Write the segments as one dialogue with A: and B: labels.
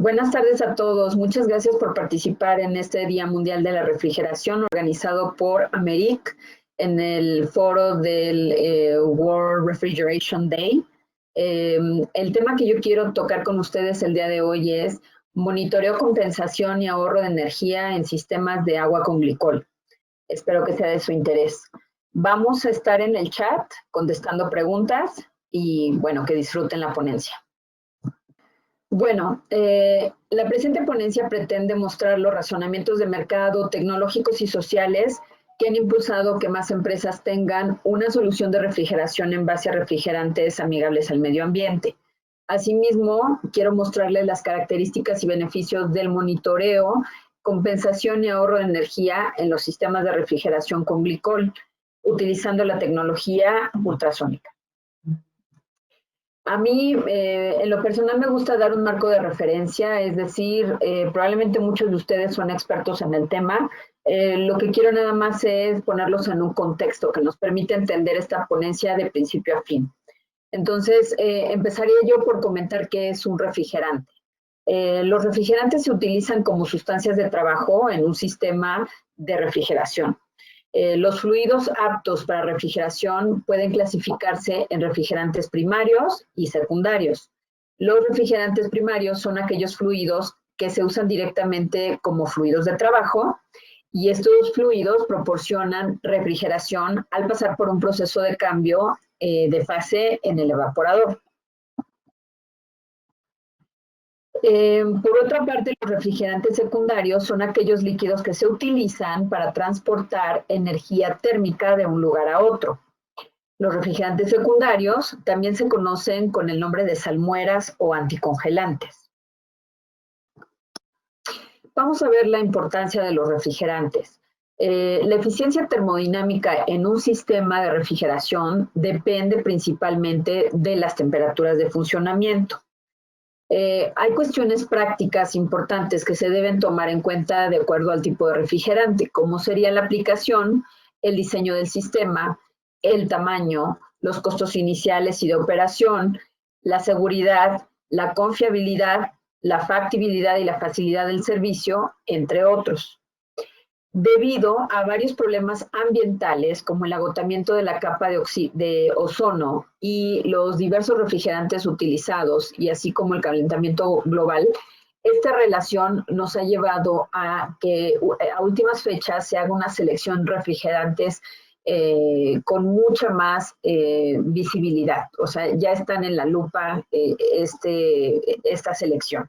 A: Buenas tardes a todos. Muchas gracias por participar en este Día Mundial de la Refrigeración organizado por Americ en el foro del World Refrigeration Day. El tema que yo quiero tocar con ustedes el día de hoy es monitoreo, compensación y ahorro de energía en sistemas de agua con glicol. Espero que sea de su interés. Vamos a estar en el chat contestando preguntas y, bueno, que disfruten la ponencia. Bueno, la presente ponencia pretende mostrar los razonamientos de mercado tecnológicos y sociales que han impulsado que más empresas tengan una solución de refrigeración en base a refrigerantes amigables al medio ambiente. Asimismo, quiero mostrarles las características y beneficios del monitoreo, compensación y ahorro de energía en los sistemas de refrigeración con glicol, utilizando la tecnología ultrasónica. A mí, en lo personal, me gusta dar un marco de referencia, es decir, probablemente muchos de ustedes son expertos en el tema. Lo que quiero nada más es ponerlos en un contexto que nos permite entender esta ponencia de principio a fin. Entonces, empezaría yo por comentar qué es un refrigerante. Los refrigerantes se utilizan como sustancias de trabajo en un sistema de refrigeración. Los fluidos aptos para refrigeración pueden clasificarse en refrigerantes primarios y secundarios. Los refrigerantes primarios son aquellos fluidos que se usan directamente como fluidos de trabajo y estos fluidos proporcionan refrigeración al pasar por un proceso de cambio de fase en el evaporador. Por otra parte, los refrigerantes secundarios son aquellos líquidos que se utilizan para transportar energía térmica de un lugar a otro. Los refrigerantes secundarios también se conocen con el nombre de salmueras o anticongelantes. Vamos a ver la importancia de los refrigerantes. La eficiencia termodinámica en un sistema de refrigeración depende principalmente de las temperaturas de funcionamiento. Hay cuestiones prácticas importantes que se deben tomar en cuenta de acuerdo al tipo de refrigerante, como sería la aplicación, el diseño del sistema, el tamaño, los costos iniciales y de operación, la seguridad, la confiabilidad, la factibilidad y la facilidad del servicio, entre otros. Debido a varios problemas ambientales, como el agotamiento de la capa de ozono y los diversos refrigerantes utilizados, y así como el calentamiento global, esta relación nos ha llevado a que a últimas fechas se haga una selección de refrigerantes con mucha más visibilidad. O sea, ya están en la lupa esta selección.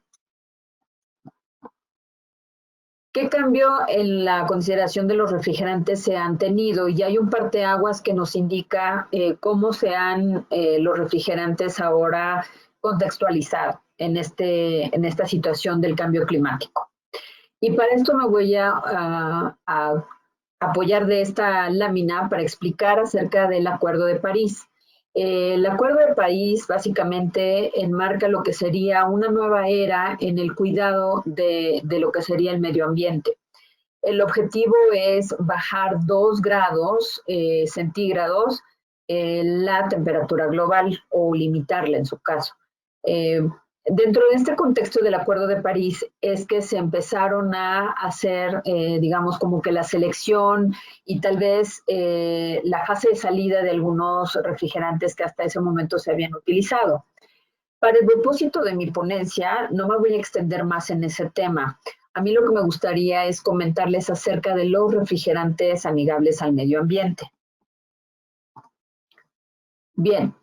A: ¿Qué cambio en la consideración de los refrigerantes se han tenido? Y hay un parteaguas que nos indica cómo se han los refrigerantes ahora contextualizado en esta situación del cambio climático. Y para esto me voy a apoyar de esta lámina para explicar acerca del Acuerdo de París. El Acuerdo de París básicamente enmarca lo que sería una nueva era en el cuidado de lo que sería el medio ambiente. El objetivo es bajar 2 grados centígrados la temperatura global o limitarla en su caso. Dentro de este contexto del Acuerdo de París es que se empezaron a hacer, digamos, como que la selección y tal vez la fase de salida de algunos refrigerantes que hasta ese momento se habían utilizado. Para el propósito de mi ponencia, no me voy a extender más en ese tema. A mí lo que me gustaría es comentarles acerca de los refrigerantes amigables al medio ambiente. Bien.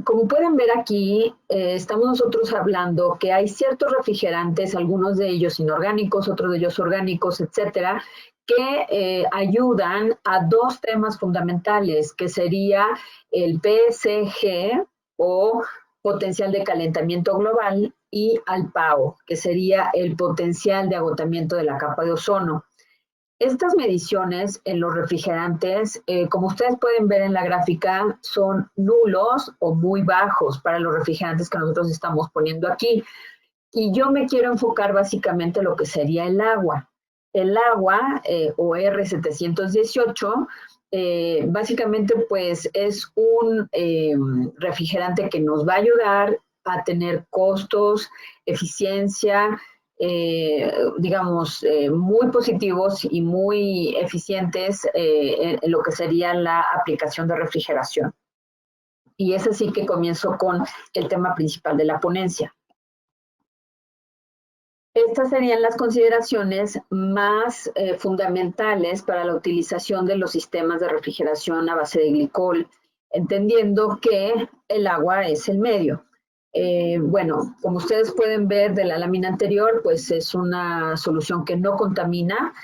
A: Como pueden ver aquí, estamos nosotros hablando que hay ciertos refrigerantes, algunos de ellos inorgánicos, otros de ellos orgánicos, etcétera, que ayudan a 2 temas fundamentales, que sería el PSG o potencial de calentamiento global y al PAO, que sería el potencial de agotamiento de la capa de ozono. Estas mediciones en los refrigerantes, como ustedes pueden ver en la gráfica, son nulos o muy bajos para los refrigerantes que nosotros estamos poniendo aquí. Y yo me quiero enfocar básicamente en lo que sería el agua. El agua, o R718, básicamente pues es un refrigerante que nos va a ayudar a tener costos, eficiencia, muy positivos y muy eficientes en lo que sería la aplicación de refrigeración. Y es así que comienzo con el tema principal de la ponencia. Estas serían las consideraciones más fundamentales para la utilización de los sistemas de refrigeración a base de glicol, entendiendo que el agua es el medio. Como ustedes pueden ver de la lámina anterior, pues es una solución que no contamina.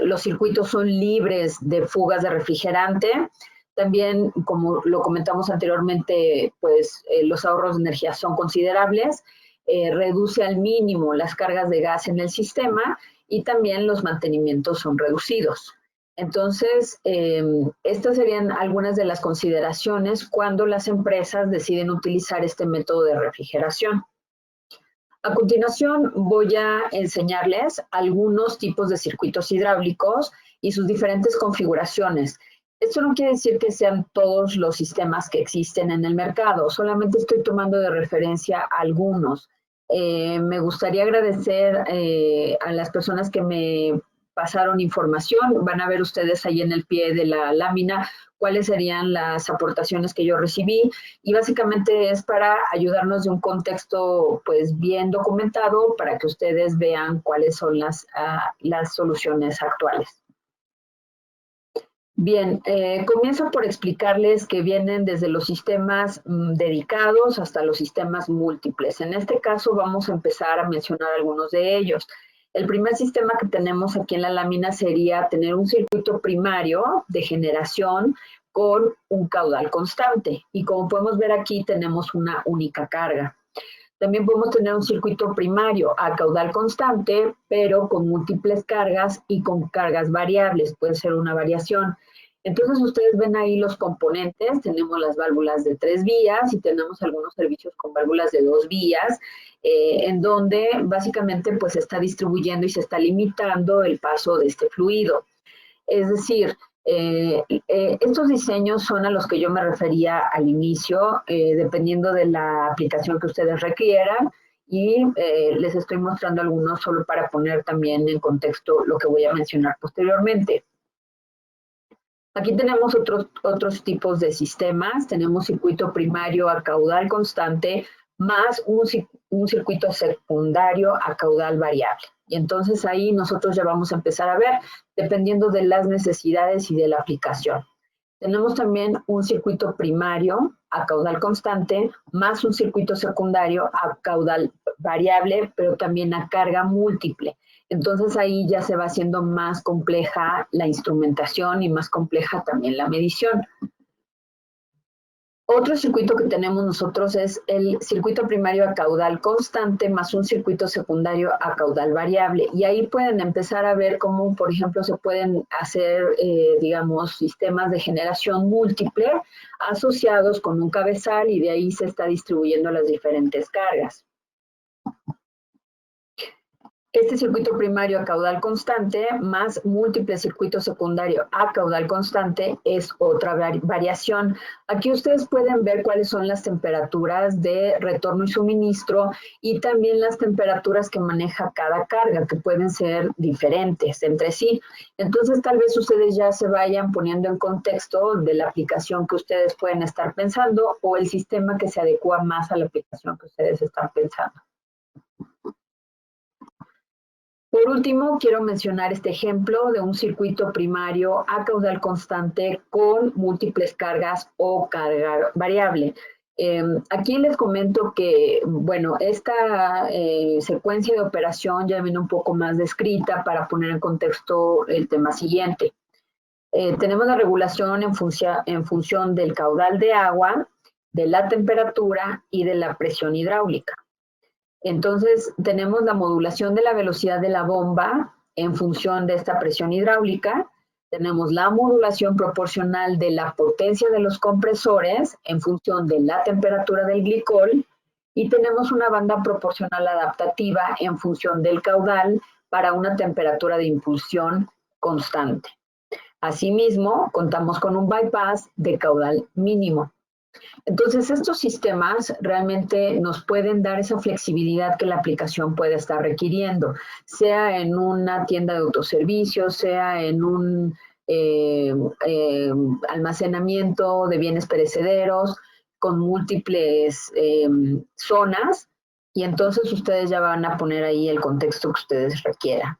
A: Los circuitos son libres de fugas de refrigerante. También, como lo comentamos anteriormente, pues los ahorros de energía son considerables. Reduce al mínimo las cargas de gas en el sistema y también los mantenimientos son reducidos. Entonces, estas serían algunas de las consideraciones cuando las empresas deciden utilizar este método de refrigeración. A continuación, voy a enseñarles algunos tipos de circuitos hidráulicos y sus diferentes configuraciones. Esto no quiere decir que sean todos los sistemas que existen en el mercado, solamente estoy tomando de referencia algunos. Me gustaría agradecer a las personas que me pasaron información. Van a ver ustedes ahí en el pie de la lámina cuáles serían las aportaciones que yo recibí y básicamente es para ayudarnos de un contexto pues bien documentado para que ustedes vean cuáles son las soluciones actuales. Bien, comienzo por explicarles que vienen desde los sistemas dedicados hasta los sistemas múltiples. En este caso vamos a empezar a mencionar algunos de ellos. El primer sistema que tenemos aquí en la lámina sería tener un circuito primario de generación con un caudal constante. Y como podemos ver aquí, tenemos una única carga. También podemos tener un circuito primario a caudal constante, pero con múltiples cargas y con cargas variables. Puede ser una variación. Entonces, ustedes ven ahí los componentes. Tenemos las válvulas de 3 vías y tenemos algunos servicios con válvulas de 2 vías, en donde básicamente pues se está distribuyendo y se está limitando el paso de este fluido. Es decir, estos diseños son a los que yo me refería al inicio, dependiendo de la aplicación que ustedes requieran, y les estoy mostrando algunos solo para poner también en contexto lo que voy a mencionar posteriormente. Aquí tenemos otros tipos de sistemas. Tenemos circuito primario a caudal constante más un circuito secundario a caudal variable. Y entonces ahí nosotros ya vamos a empezar a ver, dependiendo de las necesidades y de la aplicación. Tenemos también un circuito primario a caudal constante más un circuito secundario a caudal variable, pero también a carga múltiple. Entonces ahí ya se va haciendo más compleja la instrumentación y más compleja también la medición. Otro circuito que tenemos nosotros es el circuito primario a caudal constante más un circuito secundario a caudal variable. Y ahí pueden empezar a ver cómo, por ejemplo, se pueden hacer, sistemas de generación múltiple asociados con un cabezal y de ahí se está distribuyendo las diferentes cargas. Este circuito primario a caudal constante más múltiple circuito secundario a caudal constante es otra variación. Aquí ustedes pueden ver cuáles son las temperaturas de retorno y suministro y también las temperaturas que maneja cada carga, que pueden ser diferentes entre sí. Entonces, tal vez ustedes ya se vayan poniendo en contexto de la aplicación que ustedes pueden estar pensando o el sistema que se adecua más a la aplicación que ustedes están pensando. Por último, quiero mencionar este ejemplo de un circuito primario a caudal constante con múltiples cargas o carga variable. Aquí les comento que, esta secuencia de operación ya viene un poco más descrita para poner en contexto el tema siguiente. Tenemos la regulación en función del caudal de agua, de la temperatura y de la presión hidráulica. Entonces, tenemos la modulación de la velocidad de la bomba en función de esta presión hidráulica. Tenemos la modulación proporcional de la potencia de los compresores en función de la temperatura del glicol. Y tenemos una banda proporcional adaptativa en función del caudal para una temperatura de impulsión constante. Asimismo, contamos con un bypass de caudal mínimo. Entonces, estos sistemas realmente nos pueden dar esa flexibilidad que la aplicación puede estar requiriendo, sea en una tienda de autoservicio, sea en un almacenamiento de bienes perecederos con múltiples zonas, y entonces ustedes ya van a poner ahí el contexto que ustedes requieran.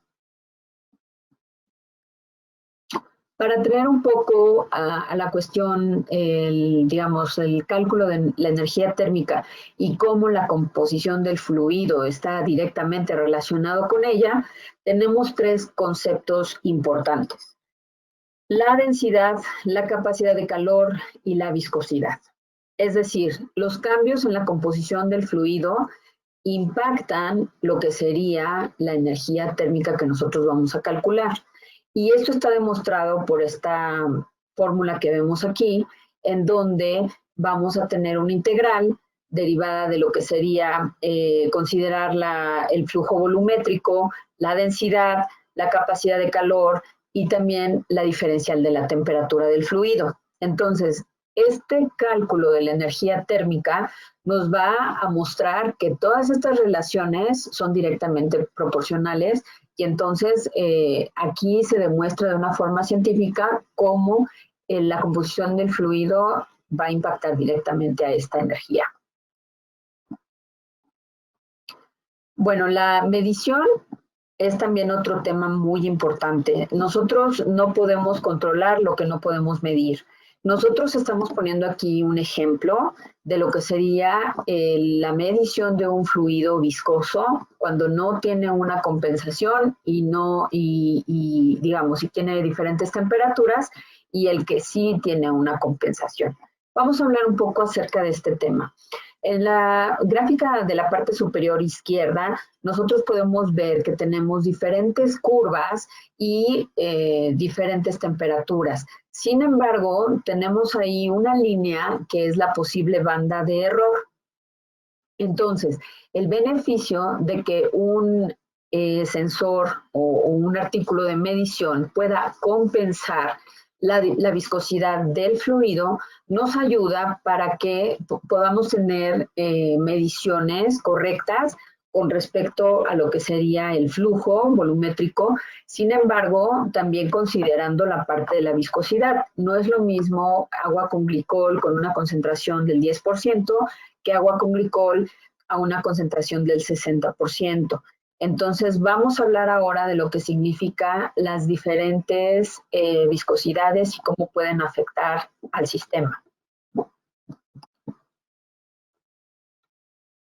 A: Para traer un poco a la cuestión, digamos, el cálculo de la energía térmica y cómo la composición del fluido está directamente relacionado con ella, tenemos tres conceptos importantes: la densidad, la capacidad de calor y la viscosidad. Es decir, los cambios en la composición del fluido impactan lo que sería la energía térmica que nosotros vamos a calcular. Y esto está demostrado por esta fórmula que vemos aquí, en donde vamos a tener una integral derivada de lo que sería considerar el flujo volumétrico, la densidad, la capacidad de calor y también la diferencial de la temperatura del fluido. Entonces, este cálculo de la energía térmica nos va a mostrar que todas estas relaciones son directamente proporcionales, y entonces aquí se demuestra de una forma científica cómo la composición del fluido va a impactar directamente a esta energía. Bueno, la medición es también otro tema muy importante. Nosotros no podemos controlar lo que no podemos medir. Nosotros estamos poniendo aquí un ejemplo de lo que sería la medición de un fluido viscoso cuando no tiene una compensación y digamos, si tiene diferentes temperaturas, y el que sí tiene una compensación. Vamos a hablar un poco acerca de este tema. En la gráfica de la parte superior izquierda, nosotros podemos ver que tenemos diferentes curvas y diferentes temperaturas. Sin embargo, tenemos ahí una línea que es la posible banda de error. Entonces, el beneficio de que un sensor o un artículo de medición pueda compensar la viscosidad del fluido nos ayuda para que podamos tener mediciones correctas con respecto a lo que sería el flujo volumétrico. Sin embargo, también considerando la parte de la viscosidad. No es lo mismo agua con glicol con una concentración del 10% que agua con glicol a una concentración del 60%. Entonces, vamos a hablar ahora de lo que significa las diferentes viscosidades y cómo pueden afectar al sistema.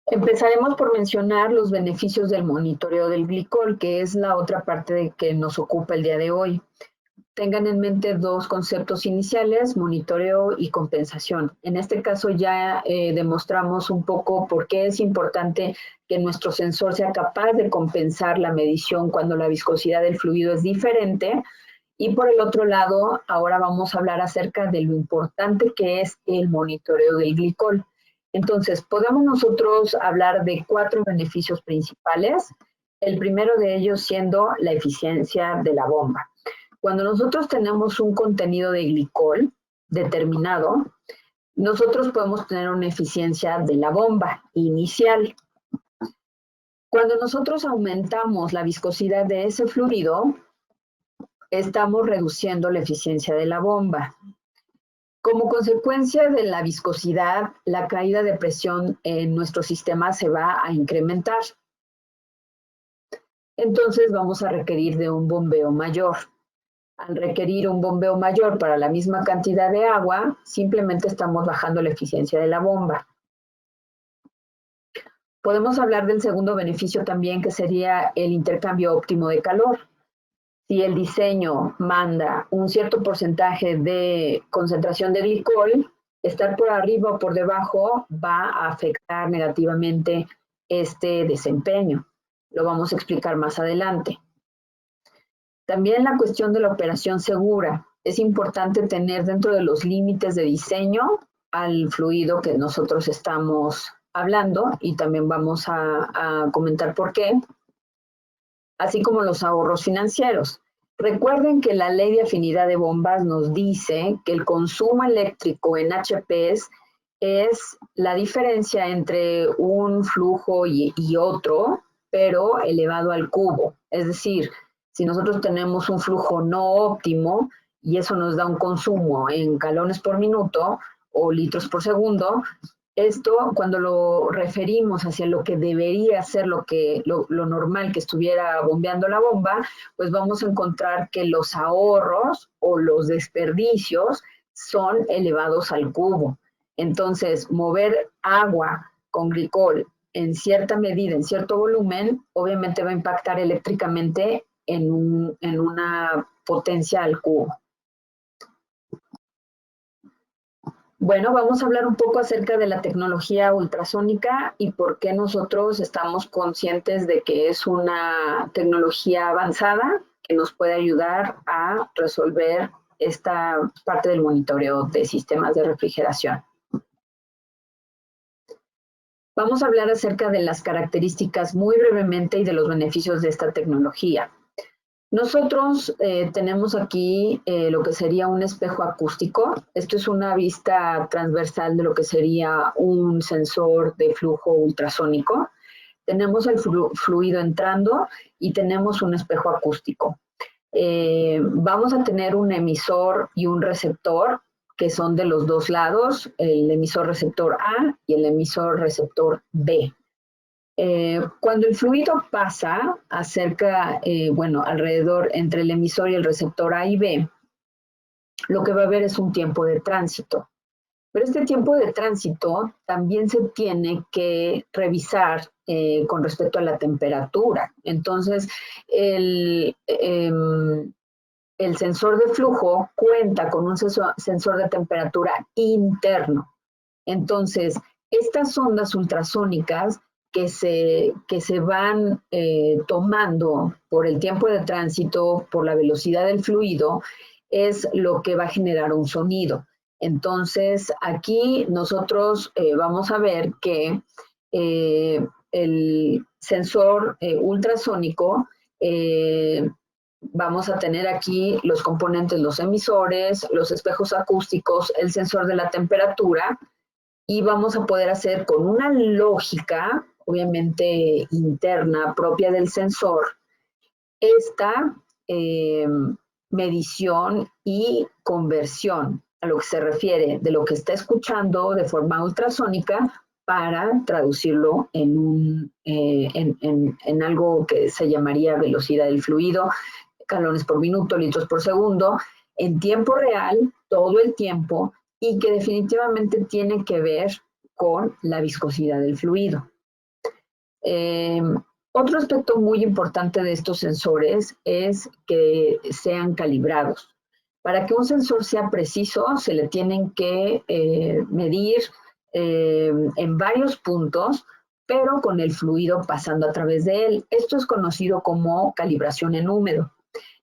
A: Empezaremos por mencionar los beneficios del monitoreo del glicol, que es la otra parte de que nos ocupa el día de hoy. Tengan en mente dos conceptos iniciales: monitoreo y compensación. En este caso ya demostramos un poco por qué es importante que nuestro sensor sea capaz de compensar la medición cuando la viscosidad del fluido es diferente. Y por el otro lado, ahora vamos a hablar acerca de lo importante que es el monitoreo del glicol. Entonces, podemos nosotros hablar de 4 beneficios principales. El primero de ellos siendo la eficiencia de la bomba. Cuando nosotros tenemos un contenido de glicol determinado, nosotros podemos tener una eficiencia de la bomba inicial. Cuando nosotros aumentamos la viscosidad de ese fluido, estamos reduciendo la eficiencia de la bomba. Como consecuencia de la viscosidad, la caída de presión en nuestro sistema se va a incrementar. Entonces vamos a requerir de un bombeo mayor. Al requerir un bombeo mayor para la misma cantidad de agua, simplemente estamos bajando la eficiencia de la bomba. Podemos hablar del segundo beneficio también, que sería el intercambio óptimo de calor. Si el diseño manda un cierto porcentaje de concentración de glicol, estar por arriba o por debajo va a afectar negativamente este desempeño. Lo vamos a explicar más adelante. También la cuestión de la operación segura. Es importante tener dentro de los límites de diseño al fluido que nosotros estamos hablando, y también vamos a comentar por qué, así como los ahorros financieros. Recuerden que la ley de afinidad de bombas nos dice que el consumo eléctrico en HPs es la diferencia entre un flujo y otro, pero elevado al cubo. Es decir, si nosotros tenemos un flujo no óptimo y eso nos da un consumo en galones por minuto o litros por segundo, esto, cuando lo referimos hacia lo que debería ser lo normal que estuviera bombeando la bomba, pues vamos a encontrar que los ahorros o los desperdicios son elevados al cubo. Entonces, mover agua con glicol en cierta medida, en cierto volumen, obviamente va a impactar eléctricamente en una potencia al cubo. Bueno, vamos a hablar un poco acerca de la tecnología ultrasónica y por qué nosotros estamos conscientes de que es una tecnología avanzada que nos puede ayudar a resolver esta parte del monitoreo de sistemas de refrigeración. Vamos a hablar acerca de las características muy brevemente y de los beneficios de esta tecnología. Nosotros tenemos aquí lo que sería un espejo acústico. Esto es una vista transversal de lo que sería un sensor de flujo ultrasónico. Tenemos el fluido entrando y tenemos un espejo acústico. Vamos a tener un emisor y un receptor que son de los dos lados, el emisor receptor A y el emisor receptor B. Cuando el fluido pasa alrededor entre el emisor y el receptor A y B, lo que va a haber es un tiempo de tránsito. Pero este tiempo de tránsito también se tiene que revisar con respecto a la temperatura. Entonces, el sensor de flujo cuenta con un sensor de temperatura interno. Entonces, estas ondas ultrasónicas que se van tomando por el tiempo de tránsito, por la velocidad del fluido, es lo que va a generar un sonido. Entonces, aquí nosotros vamos a ver que el sensor ultrasónico, vamos a tener aquí los componentes, los emisores, los espejos acústicos, el sensor de la temperatura, y vamos a poder hacer con una lógica, obviamente interna, propia del sensor, esta medición y conversión a lo que se refiere de lo que está escuchando de forma ultrasónica para traducirlo en algo que se llamaría velocidad del fluido, galones por minuto, litros por segundo, en tiempo real, todo el tiempo, y que definitivamente tiene que ver con la viscosidad del fluido. Otro aspecto muy importante de estos sensores es que sean calibrados. Para que un sensor sea preciso, se le tienen que medir en varios puntos, pero con el fluido pasando a través de él. Esto es conocido como calibración en húmedo.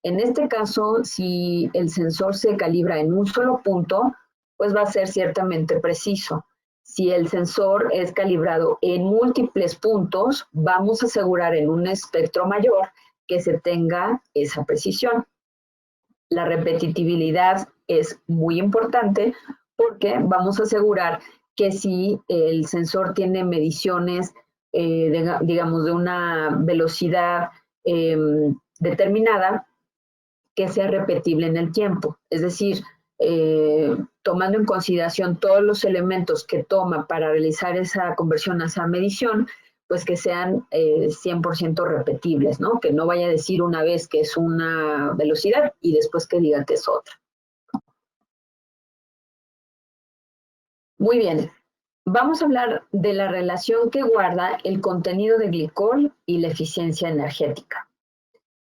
A: En este caso, si el sensor se calibra en un solo punto, pues va a ser ciertamente preciso. Si el sensor es calibrado en múltiples puntos, vamos a asegurar en un espectro mayor que se tenga esa precisión. La repetitividad es muy importante porque vamos a asegurar que si el sensor tiene mediciones, digamos, de una velocidad determinada, que sea repetible en el tiempo. Es decir, tomando en consideración todos los elementos que toma para realizar esa conversión a esa medición, pues que sean 100% repetibles, ¿no? Que no vaya a decir una vez que es una velocidad y después que diga que es otra. Muy bien, vamos a hablar de la relación que guarda el contenido de glicol y la eficiencia energética.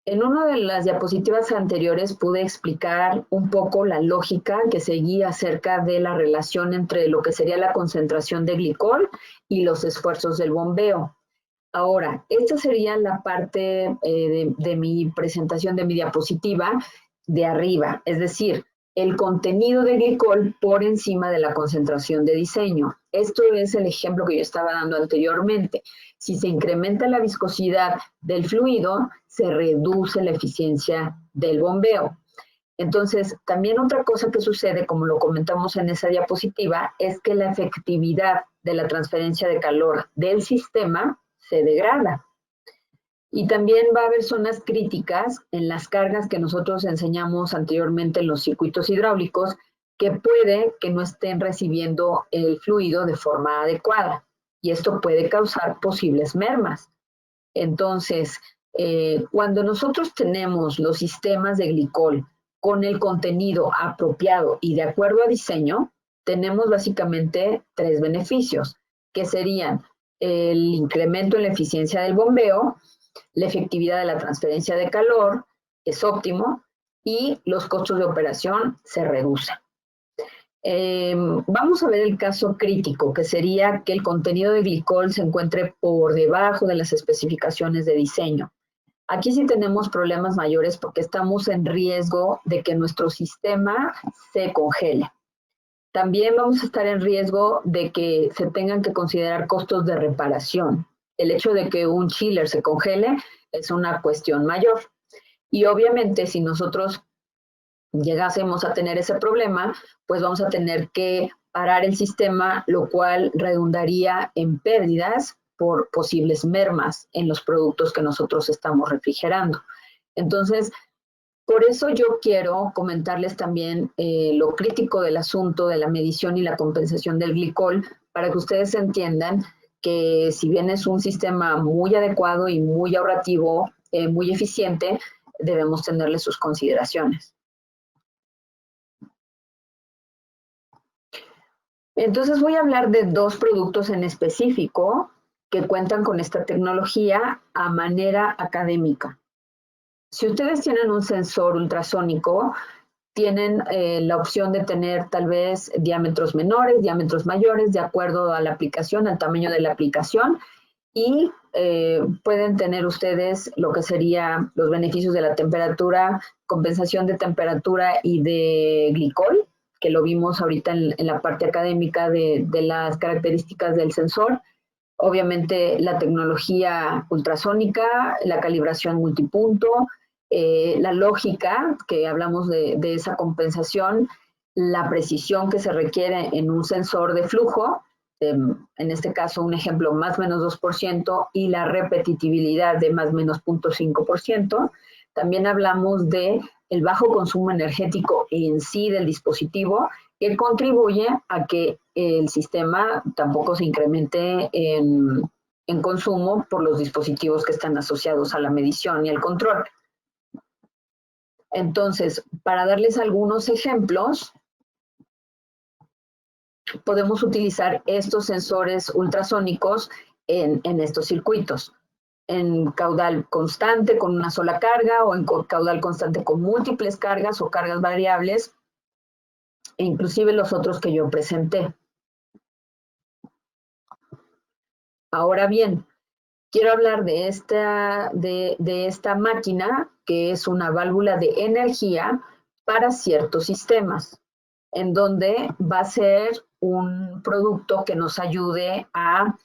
A: En una de las diapositivas anteriores pude explicar un poco la lógica que seguía acerca de la relación entre lo que sería la concentración de glicol y los esfuerzos del bombeo. Ahora, esta sería la parte de mi presentación, de mi diapositiva de arriba, es decir, el contenido de glicol por encima de la concentración de diseño. Esto es el ejemplo que yo estaba dando anteriormente. Si se incrementa la viscosidad del fluido, se reduce la eficiencia del bombeo. Entonces, también otra cosa que sucede, como lo comentamos en esa diapositiva, es que la efectividad de la transferencia de calor del sistema se degrada. Y también va a haber zonas críticas en las cargas que nosotros enseñamos anteriormente en los circuitos hidráulicos, que puede que no estén recibiendo el fluido de forma adecuada. Y esto puede causar posibles mermas. Entonces, cuando nosotros tenemos los sistemas de glicol con el contenido apropiado y de acuerdo a diseño, tenemos básicamente 3 beneficios, que serían el incremento en la eficiencia del bombeo, la efectividad de la transferencia de calor es óptimo y los costos de operación se reducen. Vamos a ver el caso crítico, que sería que el contenido de glicol se encuentre por debajo de las especificaciones de diseño. Aquí sí tenemos problemas mayores porque estamos en riesgo de que nuestro sistema se congele. También vamos a estar en riesgo de que se tengan que considerar costos de reparación. El hecho de que un chiller se congele es una cuestión mayor. Y obviamente si nosotros llegásemos a tener ese problema, pues vamos a tener que parar el sistema, lo cual redundaría en pérdidas por posibles mermas en los productos que nosotros estamos refrigerando. Entonces, por eso yo quiero comentarles también lo crítico del asunto de la medición y la compensación del glicol, para que ustedes entiendan que si bien es un sistema muy adecuado y muy ahorrativo, muy eficiente, debemos tenerle sus consideraciones. Entonces voy a hablar de 2 productos en específico que cuentan con esta tecnología a manera académica. Si ustedes tienen un sensor ultrasónico, tienen la opción de tener tal vez diámetros menores, diámetros mayores, de acuerdo a la aplicación, al tamaño de la aplicación, y pueden tener ustedes lo que serían los beneficios de la temperatura, compensación de temperatura y de glicol, que lo vimos ahorita en la parte académica de las características del sensor. Obviamente la tecnología ultrasónica, la calibración multipunto, la lógica, que hablamos de esa compensación, la precisión que se requiere en un sensor de flujo, en este caso un ejemplo más o menos 2%, y la repetitividad de más o menos 0.5%. También hablamos de el bajo consumo energético en sí del dispositivo, que contribuye a que el sistema tampoco se incremente en consumo por los dispositivos que están asociados a la medición y el control. Entonces, para darles algunos ejemplos, podemos utilizar estos sensores ultrasónicos en estos circuitos, en caudal constante con una sola carga o en caudal constante con múltiples cargas o cargas variables, e inclusive los otros que yo presenté. Ahora bien, quiero hablar de esta máquina, que es una válvula de energía para ciertos sistemas, en donde va a ser un producto que nos ayude a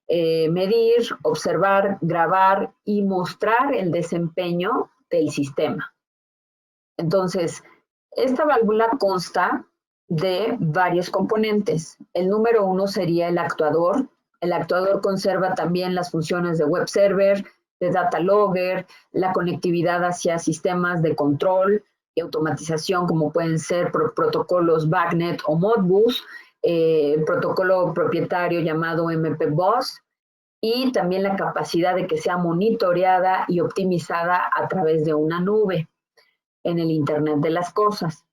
A: medir, observar, grabar y mostrar el desempeño del sistema. Entonces, esta válvula consta de varios componentes. El número 1 sería el actuador. El actuador conserva también las funciones de web server, de data logger, la conectividad hacia sistemas de control y automatización, como pueden ser protocolos BACnet o Modbus, el protocolo propietario llamado MP-Bus, y también la capacidad de que sea monitoreada y optimizada a través de una nube en el Internet de las Cosas.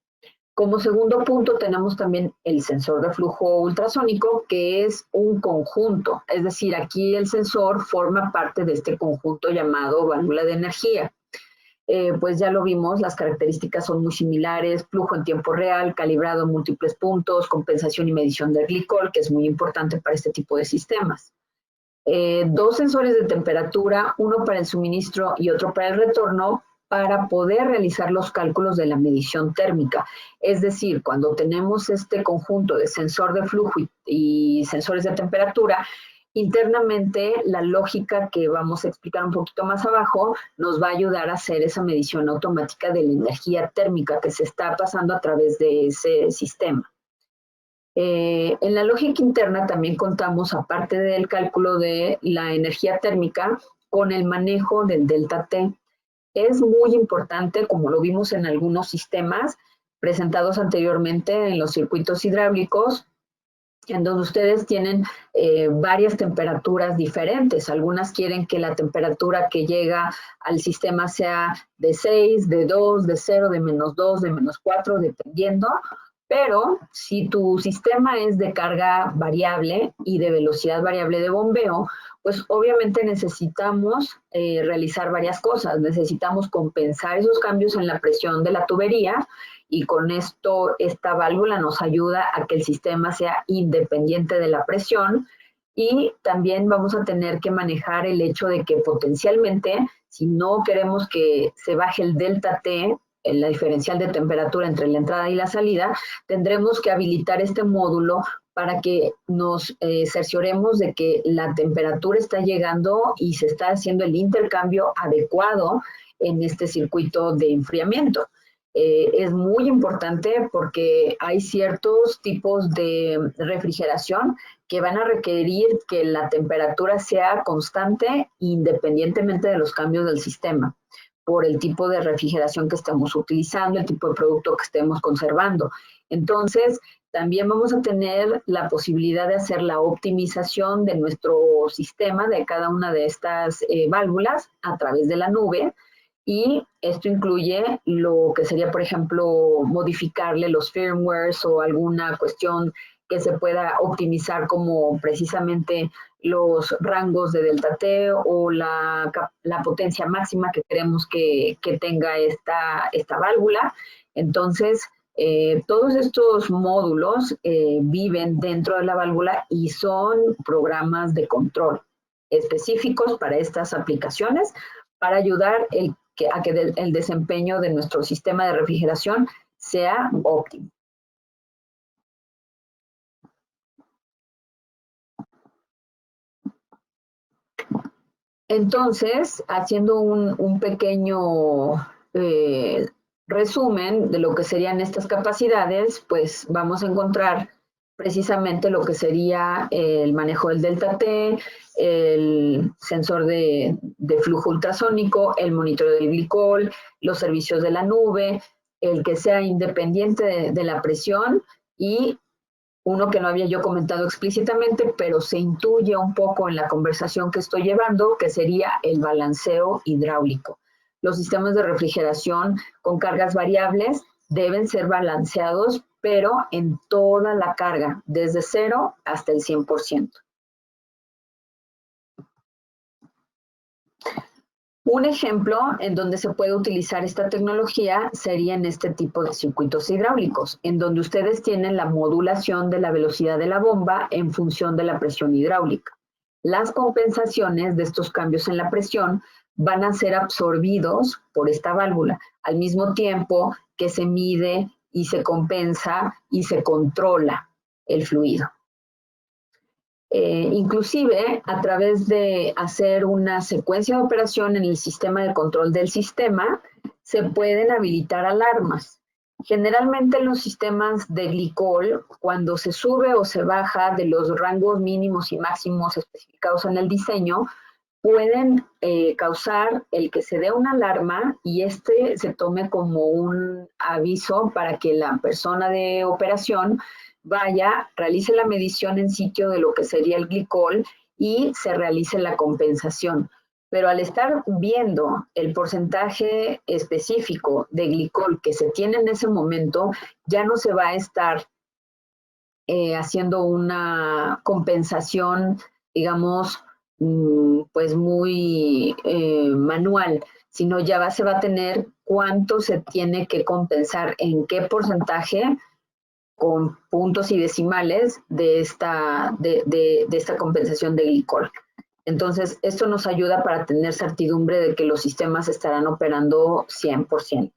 A: Como segundo punto tenemos también el sensor de flujo ultrasónico, que es un conjunto, es decir, aquí el sensor forma parte de este conjunto llamado válvula de energía. Pues ya lo vimos, las características son muy similares: flujo en tiempo real, calibrado en múltiples puntos, compensación y medición del glicol, que es muy importante para este tipo de sistemas. 2 sensores de temperatura, uno para el suministro y otro para el retorno, para poder realizar los cálculos de la medición térmica. Es decir, cuando tenemos este conjunto de sensor de flujo y sensores de temperatura, Internamente, la lógica que vamos a explicar un poquito más abajo nos va a ayudar a hacer esa medición automática de la energía térmica que se está pasando a través de ese sistema. En la lógica interna también contamos, aparte del cálculo de la energía térmica, con el manejo del delta T. Es muy importante, como lo vimos en algunos sistemas presentados anteriormente en los circuitos hidráulicos, en donde ustedes tienen varias temperaturas diferentes. Algunas quieren que la temperatura que llega al sistema sea de 6, de 2, de 0, de -2, de -4, dependiendo. Pero si tu sistema es de carga variable y de velocidad variable de bombeo, pues obviamente necesitamos realizar varias cosas. Necesitamos compensar esos cambios en la presión de la tubería, y con esto esta válvula nos ayuda a que el sistema sea independiente de la presión, y también vamos a tener que manejar el hecho de que potencialmente, si no queremos que se baje el delta T, la diferencial de temperatura entre la entrada y la salida, tendremos que habilitar este módulo para que nos cercioremos de que la temperatura está llegando y se está haciendo el intercambio adecuado en este circuito de enfriamiento. Es muy importante porque hay ciertos tipos de refrigeración que van a requerir que la temperatura sea constante independientemente de los cambios del sistema, por el tipo de refrigeración que estemos utilizando, el tipo de producto que estemos conservando. Entonces, también vamos a tener la posibilidad de hacer la optimización de nuestro sistema, de cada una de estas válvulas, a través de la nube. Y esto incluye lo que sería, por ejemplo, modificarle los firmwares o alguna cuestión que se pueda optimizar, como precisamente los rangos de delta T o la potencia máxima que queremos que tenga esta válvula. Entonces, todos estos módulos viven dentro de la válvula y son programas de control específicos para estas aplicaciones, para ayudar a que el desempeño de nuestro sistema de refrigeración sea óptimo. Entonces, haciendo un pequeño resumen de lo que serían estas capacidades, pues vamos a encontrar precisamente lo que sería el manejo del delta T, el sensor de flujo ultrasónico, el monitoreo del glicol, los servicios de la nube, el que sea independiente de la presión, y uno que no había yo comentado explícitamente, pero se intuye un poco en la conversación que estoy llevando, que sería el balanceo hidráulico. Los sistemas de refrigeración con cargas variables deben ser balanceados, pero en toda la carga, desde 0 hasta el 100%. Un ejemplo en donde se puede utilizar esta tecnología sería en este tipo de circuitos hidráulicos, en donde ustedes tienen la modulación de la velocidad de la bomba en función de la presión hidráulica. Las compensaciones de estos cambios en la presión van a ser absorbidos por esta válvula, al mismo tiempo que se mide y se compensa y se controla el fluido. Inclusive, a través de hacer una secuencia de operación en el sistema de control del sistema, se pueden habilitar alarmas. Generalmente los sistemas de glicol, cuando se sube o se baja de los rangos mínimos y máximos especificados en el diseño, pueden causar el que se dé una alarma y este se tome como un aviso para que la persona de operación vaya, realice la medición en sitio de lo que sería el glicol y se realice la compensación. Pero al estar viendo el porcentaje específico de glicol que se tiene en ese momento, ya no se va a estar haciendo una compensación, digamos, pues muy manual, sino ya se va a tener cuánto se tiene que compensar, en qué porcentaje, con puntos y decimales de esta compensación de glicol. Entonces, esto nos ayuda para tener certidumbre de que los sistemas estarán operando 100%.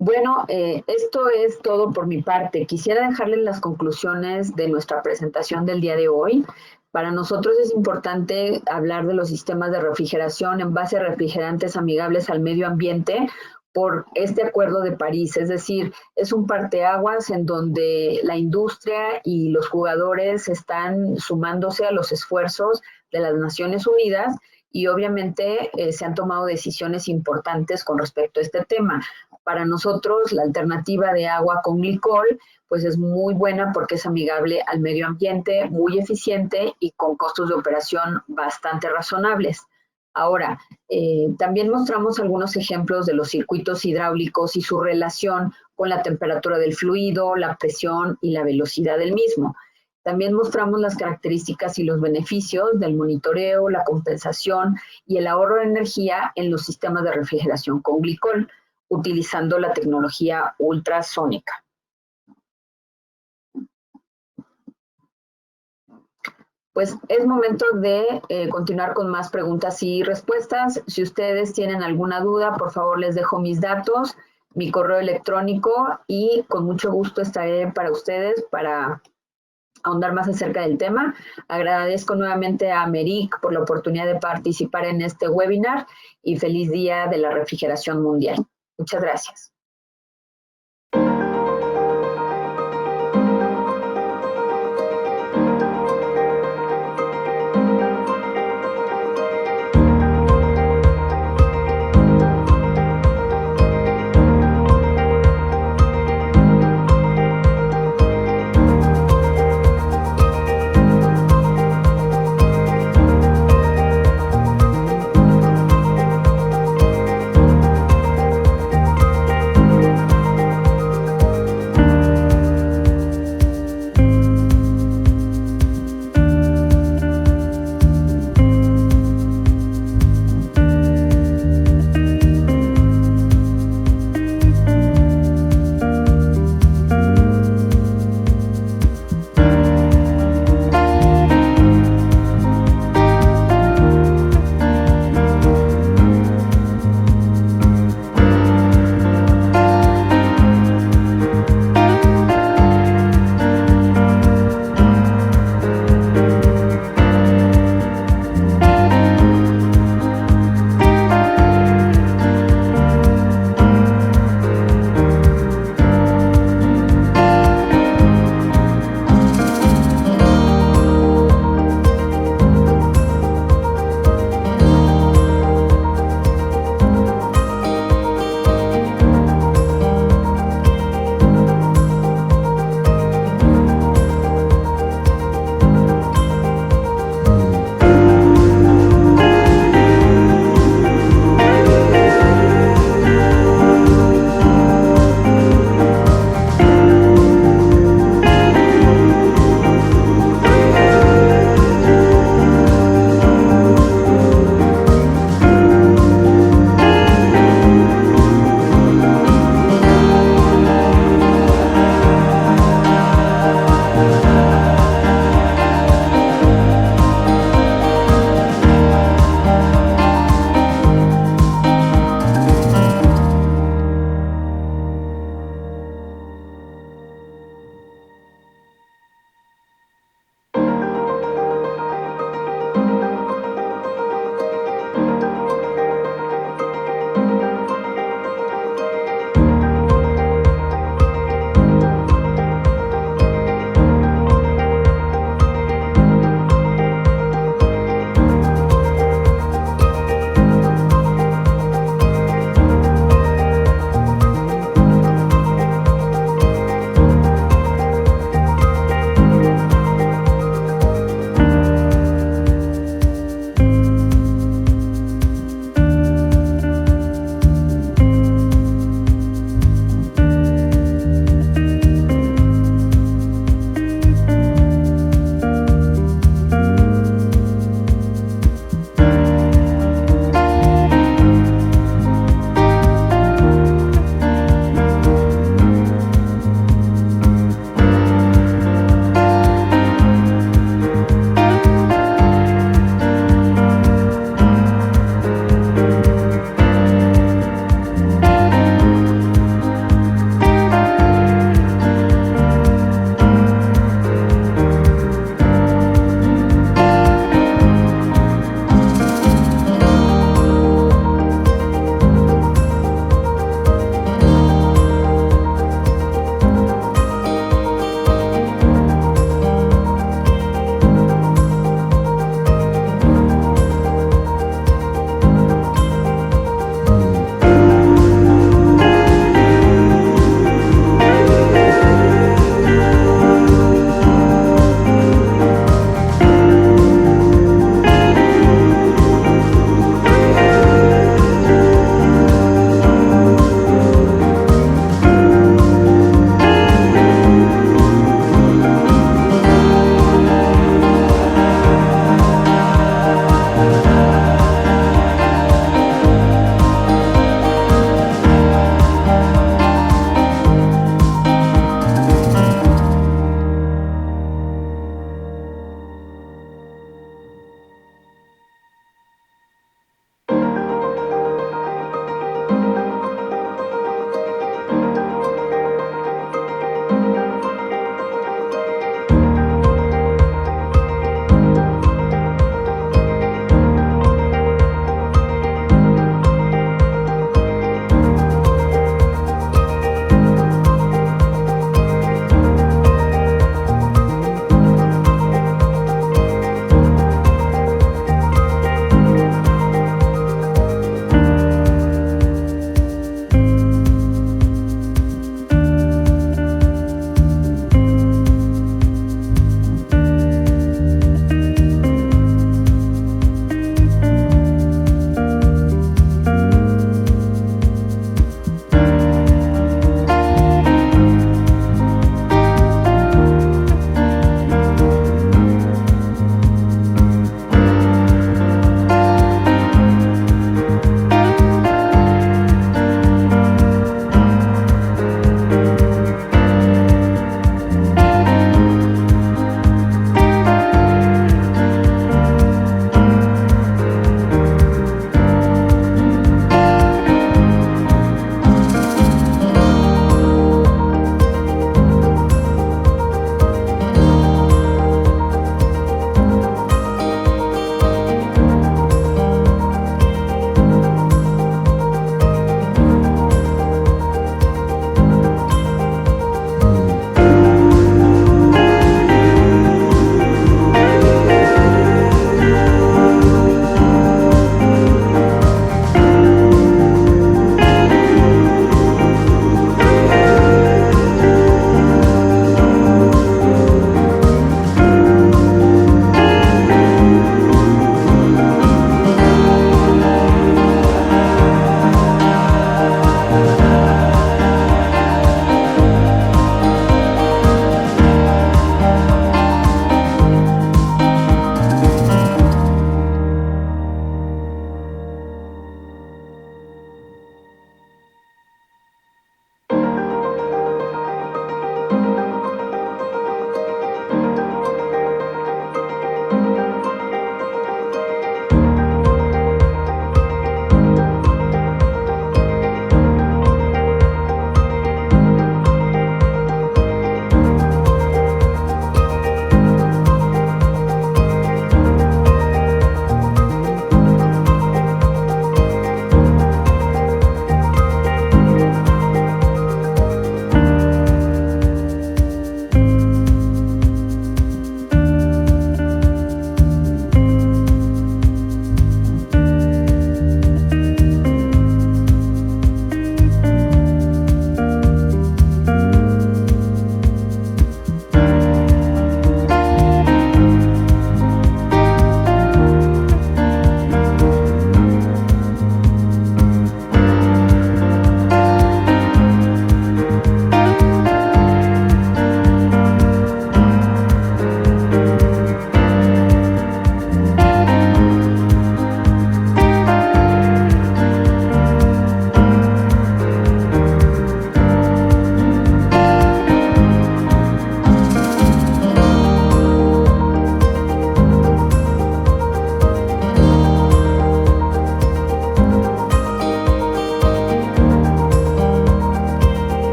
A: Bueno, esto es todo por mi parte. Quisiera dejarles las conclusiones de nuestra presentación del día de hoy. Para nosotros es importante hablar de los sistemas de refrigeración en base a refrigerantes amigables al medio ambiente por este Acuerdo de París. Es decir, es un parteaguas en donde la industria y los jugadores están sumándose a los esfuerzos de las Naciones Unidas y obviamente se han tomado decisiones importantes con respecto a este tema. Para nosotros, la alternativa de agua con glicol pues es muy buena porque es amigable al medio ambiente, muy eficiente y con costos de operación bastante razonables. Ahora, también mostramos algunos ejemplos de los circuitos hidráulicos y su relación con la temperatura del fluido, la presión y la velocidad del mismo. También mostramos las características y los beneficios del monitoreo, la compensación y el ahorro de energía en los sistemas de refrigeración con glicol, utilizando la tecnología ultrasónica. Pues es momento de continuar con más preguntas y respuestas. Si ustedes tienen alguna duda, por favor les dejo mis datos, mi correo electrónico y con mucho gusto estaré para ustedes para ahondar más acerca del tema. Agradezco nuevamente a Americ por la oportunidad de participar en este webinar y feliz día de la refrigeración mundial. Muchas gracias.